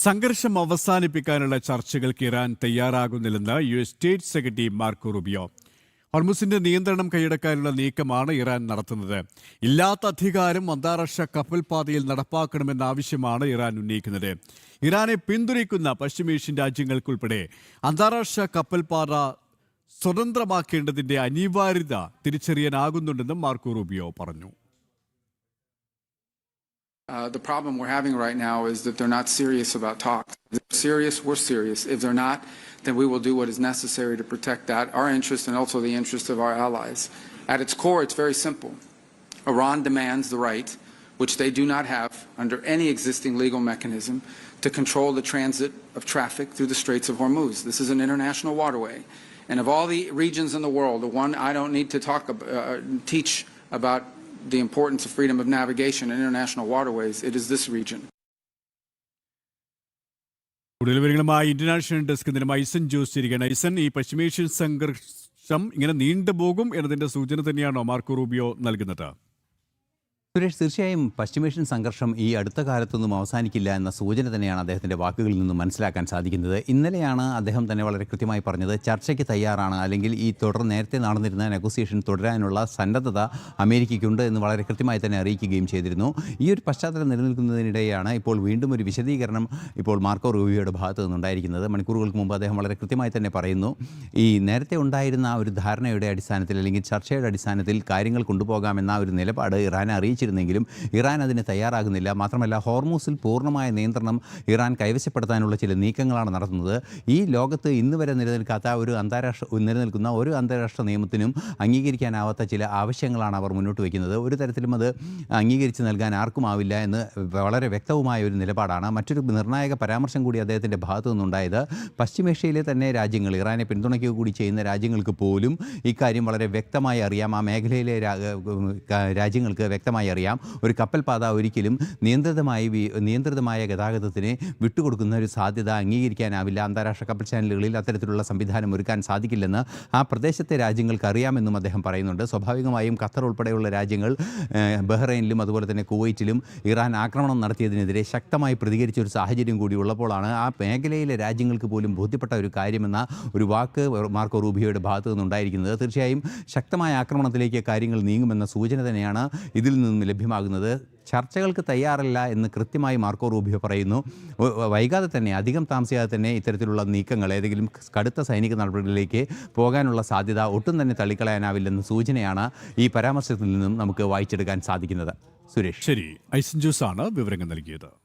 സംഘർഷം അവസാനിപ്പിക്കാനുള്ള ചർച്ചകൾക്ക് ഇറാൻ തയ്യാറാകുന്നില്ലെന്ന് US. State secretary Marco Rubio. ഹോർമുസിന്റെ നിയന്ത്രണം കൈയടക്കാനുള്ള നീക്കമാണ് ഇറാൻ നടത്തുന്നത്. ഇല്ലാത്ത അധികാരം അന്താരാഷ്ട്ര കപ്പൽപാതയിൽ നടപ്പാക്കണമെന്ന ആവശ്യമാണ് ഇറാൻ ഉന്നയിക്കുന്നത്. ഇറാനെ പിന്തുണയ്ക്കുന്ന പശ്ചിമേഷ്യൻ രാജ്യങ്ങൾക്കുൾപ്പെടെ അന്താരാഷ്ട്ര കപ്പൽപാത സ്വതന്ത്രമാക്കേണ്ടതിന്റെ അനിവാര്യത തിരിച്ചറിയാനാകുന്നുണ്ടെന്നും മാർക്കോ റൂബിയോ പറഞ്ഞു. The problem we're having right now is that they're not serious about talks. If they're serious, we're serious. If they're not, then we will do what is necessary to protect our interest and also the interest of our allies. At its core, it's very simple. Iran demands the right, which they do not have under any existing legal mechanism, to control the transit of traffic through the Straits of Hormuz. This is an international waterway. And of all the regions in the world, the one I don't need to teach about the importance of freedom of navigation in international waterways, it is this region. കൂടുതൽ വിവരങ്ങളുമായി international desk നിന്നും ഐസൻ ജോസ് ചേരുകയാണ്. ഐസൻ, ഈ പശ്ചിമേഷ്യൻ സംഘർഷം ഇങ്ങനെ നീണ്ടുപോകും എന്നതിന്റെ സൂചന തന്നെയാണോ മാർക്കോ റൂബിയോ നൽകുന്നത്? സുരേഷ്, തീർച്ചയായും പശ്ചിമേഷ്യൻ സംഘർഷം ഈ അടുത്ത കാലത്തൊന്നും അവസാനിക്കില്ല എന്ന സൂചന തന്നെയാണ് അദ്ദേഹത്തിൻ്റെ വാക്കുകളിൽ നിന്നും മനസ്സിലാക്കാൻ സാധിക്കുന്നത്. ഇന്നലെയാണ് അദ്ദേഹം തന്നെ വളരെ കൃത്യമായി പറഞ്ഞത് ചർച്ചയ്ക്ക് തയ്യാറാണ്, അല്ലെങ്കിൽ ഈ നേരത്തെ നടന്നിരുന്ന നെഗോസിയേഷൻ തുടരാനുള്ള സന്നദ്ധത അമേരിക്കയ്ക്കുണ്ട് എന്ന് വളരെ കൃത്യമായി തന്നെ അറിയിക്കുകയും ചെയ്തിരുന്നു. ഈ ഒരു പശ്ചാത്തലം നിലനിൽക്കുന്നതിനിടെയാണ് ഇപ്പോൾ വീണ്ടും ഒരു വിശദീകരണം ഇപ്പോൾ മാർക്കോ റൂബിയോയുടെ ഭാഗത്തു നിന്നുണ്ടായിരിക്കുന്നത്. മണിക്കൂറുകൾക്ക് മുമ്പ് അദ്ദേഹം വളരെ കൃത്യമായി തന്നെ പറയുന്നു, ഈ നേരത്തെ ഉണ്ടായിരുന്ന ഒരു ധാരണയുടെ അടിസ്ഥാനത്തിൽ അല്ലെങ്കിൽ ചർച്ചയുടെ അടിസ്ഥാനത്തിൽ കാര്യങ്ങൾ കൊണ്ടുപോകാമെന്ന ഒരു നിലപാട് ഇറാനെ അറിയിച്ചു െങ്കിലും ഇറാൻ അതിന് തയ്യാറാകുന്നില്ല. മാത്രമല്ല, ഹോർമൂസിൽ പൂർണ്ണമായ നിയന്ത്രണം ഇറാൻ കൈവശപ്പെടുത്താനുള്ള ചില നീക്കങ്ങളാണ് നടത്തുന്നത്. ഈ ലോകത്ത് ഇന്ന് വരെ നിലനിൽക്കുന്ന ഒരു അന്താരാഷ്ട്ര നിയമത്തിനും അംഗീകരിക്കാനാവാത്ത ചില ആവശ്യങ്ങളാണ് അവർ മുന്നോട്ട് വയ്ക്കുന്നത്. ഒരു തരത്തിലും അത് അംഗീകരിച്ച് നൽകാൻ ആർക്കുമാവില്ല എന്ന് വളരെ വ്യക്തവുമായ ഒരു നിലപാടാണ്. മറ്റൊരു നിർണായക പരാമർശം കൂടി അദ്ദേഹത്തിൻ്റെ ഭാഗത്തു നിന്നുണ്ടായത്, പശ്ചിമേഷ്യയിലെ തന്നെ രാജ്യങ്ങൾ, ഇറാനെ പിന്തുണയ്ക്കുക കൂടി ചെയ്യുന്ന രാജ്യങ്ങൾക്ക് പോലും ഇക്കാര്യം വളരെ വ്യക്തമായി അറിയാം. ആ മേഖലയിലെ രാജ്യങ്ങൾക്ക് വ്യക്തമായി അറിയാം, ഒരു കപ്പൽപാത ഒരിക്കലും നിയന്ത്രിതമായ ഗതാഗതത്തിന് വിട്ടുകൊടുക്കുന്ന ഒരു സാധ്യത അംഗീകരിക്കാനാവില്ല. അന്താരാഷ്ട്ര കപ്പൽ ചാനലുകളിൽ അത്തരത്തിലുള്ള സംവിധാനം ഒരുക്കാൻ സാധിക്കില്ലെന്ന് ആ പ്രദേശത്തെ രാജ്യങ്ങൾക്ക് അറിയാമെന്നും അദ്ദേഹം പറയുന്നുണ്ട്. സ്വാഭാവികമായും ഖത്തർ ഉൾപ്പെടെയുള്ള രാജ്യങ്ങൾ ബഹ്റൈനിലും അതുപോലെ തന്നെ കുവൈറ്റിലും ഇറാൻ ആക്രമണം നടത്തിയതിനെതിരെ ശക്തമായി പ്രതികരിച്ച ഒരു സാഹചര്യം കൂടി ഉള്ളപ്പോഴാണ് ആ മേഖലയിലെ രാജ്യങ്ങൾക്ക് പോലും ബോധ്യപ്പെട്ട ഒരു കാര്യമെന്ന ഒരു വാക്ക് മാർക്കോ റൂബിയോയുടെ ഭാഗത്തു നിന്നുണ്ടായിരിക്കുന്നത്. തീർച്ചയായും ശക്തമായ ആക്രമണത്തിലേക്ക് കാര്യങ്ങൾ നീങ്ങുമെന്ന സൂചന തന്നെയാണ് ഇതിൽ നിന്നും ലഭ്യമാകുന്നത്. ചർച്ചകൾക്ക് തയ്യാറല്ല എന്ന് കൃത്യമായി മാർക്കോ റൂബിയോ പറയുന്നു. വൈകാതെ തന്നെ, അധികം താമസിയാതെ തന്നെ ഇത്തരത്തിലുള്ള നീക്കങ്ങൾ, ഏതെങ്കിലും കടുത്ത സൈനിക നടപടികളിലേക്ക് പോകാനുള്ള സാധ്യത ഒട്ടും തന്നെ തള്ളിക്കളയാനാവില്ലെന്ന സൂചനയാണ് ഈ പരാമർശത്തിൽ നിന്നും നമുക്ക് വായിച്ചെടുക്കാൻ സാധിക്കുന്നത്. സുരേഷ്, ശരി, ഐസൻ ജോസ് ആണ് വിവരങ്ങൾ നൽകിയത്.